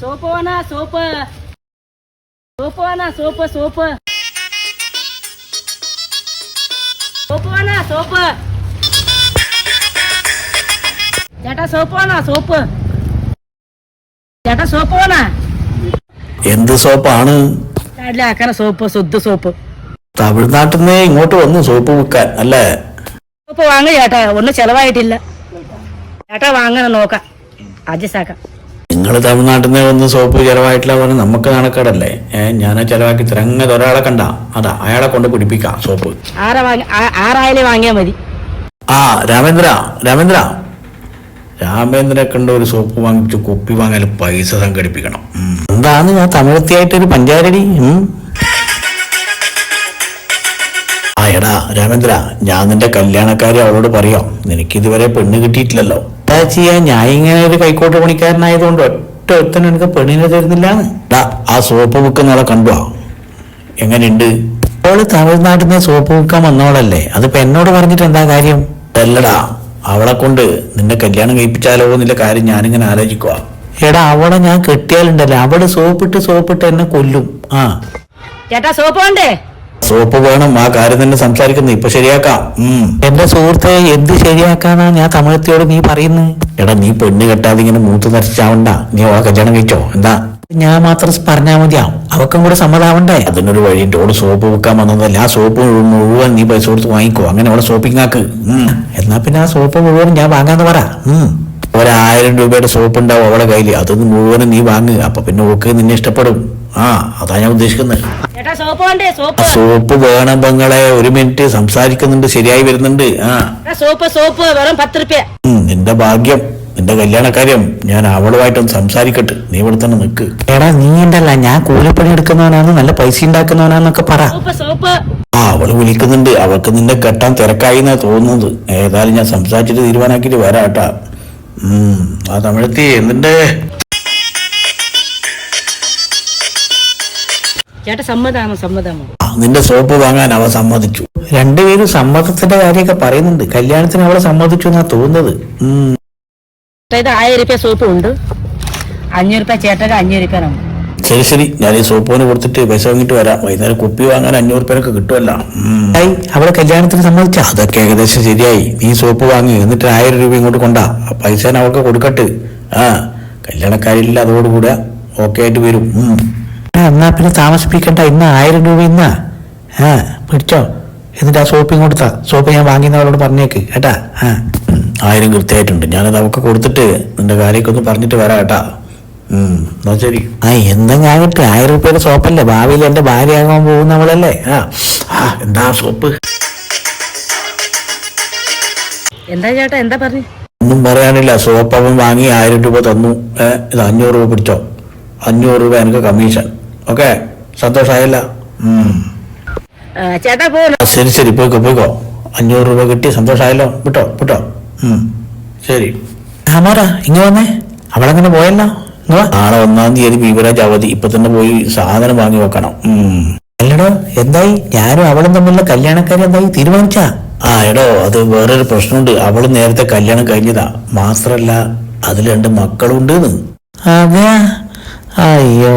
Soap വേണ soap soap വേണ soap soap soap വേണ സോപ്പ് ചേട്ടാ സോപ്പ് വേണ സോപ്പ് ചേട്ടാ സോപ്പ് വേണ എന്ത് സോപ്പാണ്? ആക്കണ സോപ്പ് ശുദ്ധ സോപ്പ്. തമിഴ്നാട്ടിൽ നിന്ന് ഇങ്ങോട്ട് വന്നു സോപ്പ് വിൽക്കാൻ അല്ലേ? സോപ്പ് വാങ്ങ ചേട്ടാ, ഒന്നും ചെലവായിട്ടില്ല ചേട്ടാ, വാങ്ങണം നോക്കാം അഡ്ജസ്റ്റ് ആക്കാം. നിങ്ങൾ തമിഴ്നാട്ടിൽ നിന്ന് വന്ന് സോപ്പ് ചെലവായിട്ടില്ല പറഞ്ഞ് നമുക്ക് നടക്കടല്ലേ? ഞാൻ ചെലവാക്കി തിരങ്ങത് ഒരാളെ കണ്ട അതാ അയാളെ കൊണ്ട് പിടിപ്പിക്കാം സോപ്പ്. ആറായാലും വാങ്ങിയാ മതി. ആ രാമേന്ദ്രനെ കണ്ട ഒരു സോപ്പ് വാങ്ങിച്ചു കുപ്പി വാങ്ങാൻ പൈസ സംഘടിപ്പിക്കണം. എന്താണ് ഞാൻ തമിഴത്തിയായിട്ടൊരു പഞ്ചാരടി? ആ എടാ രാമേന്ദ്ര, ഞാൻ നിന്റെ കല്യാണക്കാരി അവളോട് പറയാം, നിനക്കിതുവരെ പെണ്ണ് കിട്ടിയിട്ടില്ലല്ലോ. എന്താ ചെയ്യാ, ഞാൻ ഇങ്ങനെ ഒരു കൈക്കോട്ട് പണിക്കാരനായതുകൊണ്ട് ഒറ്റ ഒരുത്തനും എനിക്ക് പെണ്ണിനെ തരുന്നില്ലാന്ന്. ആ സോപ്പ് വിൽക്കുന്നവളെ കണ്ടുവാ, എങ്ങനെയുണ്ട്? അവള് തമിഴ്നാട്ടിൽ നിന്ന് സോപ്പ് വിൽക്കാൻ വന്നവളല്ലേ, അതിപ്പോ എന്നോട് പറഞ്ഞിട്ട് എന്താ കാര്യം? അല്ലടാ, അവളെ കൊണ്ട് നിന്റെ കല്യാണം കഴിപ്പിച്ചാലോ എന്നുള്ള കാര്യം ഞാനിങ്ങനെ ആലോചിക്കുക. എടാ അവളെ ഞാൻ കെട്ടിയാലുണ്ടല്ലോ, അവള് സോപ്പിട്ട് എന്നെ കൊല്ലും. ആ ചേട്ടാ സോപ്പ് വേണ്ടേ? സോപ്പ് വേണം, ആ കാര്യം തന്നെ സംസാരിക്കുന്നു, ഇപ്പൊ ശരിയാക്കാം. എന്റെ സുഹൃത്തെ, എന്ത് ശരിയാക്കാന്നാ ഞാൻ തമിഴത്തിയോട് നീ പറയുന്നത്? എടാ നീ പെണ്ണ് കെട്ടാതെ ഇങ്ങനെ മൂത്ത് നരച്ചാവണ്ട, നീ ആ കല്യാണം കഴിച്ചോ. എന്താ ഞാൻ മാത്രം പറഞ്ഞാ മതിയാവും, അവക്കും കൂടെ സമ്മതാവണ്ടേ? അതിനൊരു വഴിയുണ്ട്. ഓള് സോപ്പ് വിൽക്കാൻ വന്നതല്ല, ആ സോപ്പ് മുഴുവൻ നീ പൈസ കൊടുത്ത് വാങ്ങിക്കോ, അങ്ങനെ അവളെ ഷോപ്പിംഗ് ആക്ക്. എന്നാ പിന്നെ ആ സോപ്പ് മുഴുവൻ ഞാൻ വാങ്ങാന്ന് പറ. 1000 രൂപയുടെ സോപ്പ് ഉണ്ടാവും അവളെ കയ്യില്, അതൊന്ന് മുഴുവനും നീ വാങ്ങ്, അപ്പൊ പിന്നെ ഓക്ക് നിന്നെ ഇഷ്ടപ്പെടും. അതാ ഞാൻ ഉദ്ദേശിക്കുന്നത്. സോപ്പ് വേണം പെങ്ങളെ, ഒരു മിനിറ്റ് സംസാരിക്കുന്നുണ്ട്, ശരിയായി വരുന്നുണ്ട്. സോപ്പ് വെറും 10 രൂപ. നിന്റെ ഭാഗ്യം, നിന്റെ കല്യാണക്കാര്യം ഞാൻ അവളുമായിട്ടൊന്ന് സംസാരിക്കട്ടെ, നീ ഇവിടെ തന്നെ നിൽക്ക്. എടാ നീ ഉണ്ടല്ല, ഞാൻ കൂലിപ്പണി എടുക്കുന്നവനാണ്, നല്ല പൈസ ഉണ്ടാക്കുന്നവനാന്നൊക്കെ പറ. അവള് വിളിക്കുന്നുണ്ട്, അവൾക്ക് നിന്നെ കെട്ടാൻ തിരക്കായി എന്നാ തോന്നുന്നത്. ഏതായാലും ഞാൻ സംസാരിച്ചിട്ട് തീരുമാനാക്കിട്ട് വരാട്ടാ. ആ തമിഴത്തി എന്തിന്റെ ചേട്ടാ സമ്മതമാണോ? നിന്റെ സോപ്പ് വാങ്ങാൻ അവ സമ്മതിച്ചു. രണ്ടുപേരും സമ്മതത്തിന്റെ കാര്യമൊക്കെ പറയുന്നുണ്ട്. കല്യാണത്തിന് അവളെ സമ്മതിച്ചു എന്നാ തോന്നുന്നത്. 1000 രൂപ സോപ്പ് ഉണ്ട്, 500 രൂപ ചേട്ടന് 500 രൂപ. ശരി, ഞാൻ ഈ സോപ്പിന് കൊടുത്തിട്ട് പൈസ വാങ്ങിട്ട് വരാം. വൈകുന്നേരം കുപ്പി വാങ്ങാൻ 500 രൂപയൊക്കെ കിട്ടുമല്ലോ. അവളെ കല്യാണത്തിന് സമ്മതിച്ച അതൊക്കെ ഏകദേശം ശരിയായി. നീ സോപ്പ് വാങ്ങി, എന്നിട്ട് 1000 രൂപ ഇങ്ങോട്ട് കൊണ്ടാ, പൈസ അവൾക്ക് കൊടുക്കട്ട്. കല്യാണക്കാരില്ല, അതോടുകൂടെ ഓക്കെ ആയിട്ട് വരും. എന്നാ പിന്നെ താമസിപ്പിക്കണ്ട, ഇന്ന് 1000 രൂപ ഇന്നാ പിടിച്ചോ. എന്നിട്ട് ആ സോപ്പ് ഇങ്ങോട്ടാ, സോപ്പ് ഞാൻ വാങ്ങിയവളോട് പറഞ്ഞേക്ക് കേട്ടാ. 1000 കൃത്യമായിട്ടുണ്ട്, ഞാനത് അവൾക്ക് കൊടുത്തിട്ട് നിന്റെ കാര്യമൊക്കെ ഒന്ന് പറഞ്ഞിട്ട് വരാം കേട്ടാ. ശരി. എന്തെങ്കിലും ആകട്ടെ, 1000 രൂപയുടെ സോപ്പല്ലേ, ഭാവിയിൽ എന്റെ ഭാര്യയാകാൻ പോകുന്നവളല്ലേ. എന്താ സോപ്പ്? എന്താ ചേട്ടാ, എന്താ പറഞ്ഞു? ഒന്നും പറയാനില്ല, സോപ്പ് അവൻ വാങ്ങി 1000 രൂപ തന്നു. ഇത് 500 രൂപ പിടിച്ചോ, 500 രൂപ എനിക്ക് കമ്മീഷൻ. ഓക്കെ, സന്തോഷായല്ല? ചേട്ടാ പോകണം. ശരി, പോയിക്കോ 500 രൂപ കിട്ടി, സന്തോഷായല്ലോ. വിട്ടോ. ശരി. ഇങ്ങ വന്നേ, അവളങ്ങനെ പോയല്ലോ. നാളെ 1-ാം തീയതി ബീവറേജ് അവധി, ഇപ്പൊ തന്നെ പോയി സാധനം വാങ്ങി വെക്കണം. അല്ലടോ, എന്തായി? ഞാനും അവളും തമ്മിലുള്ള കല്യാണക്കാരി എന്തായി, തീരുമാനിച്ചാ? എടോ, അത് വേറൊരു പ്രശ്നമുണ്ട്. അവള് നേരത്തെ കല്യാണം കഴിഞ്ഞതാ, മാത്രല്ല അതിൽ 2 മക്കളുണ്ട്. അതെ, അയ്യോ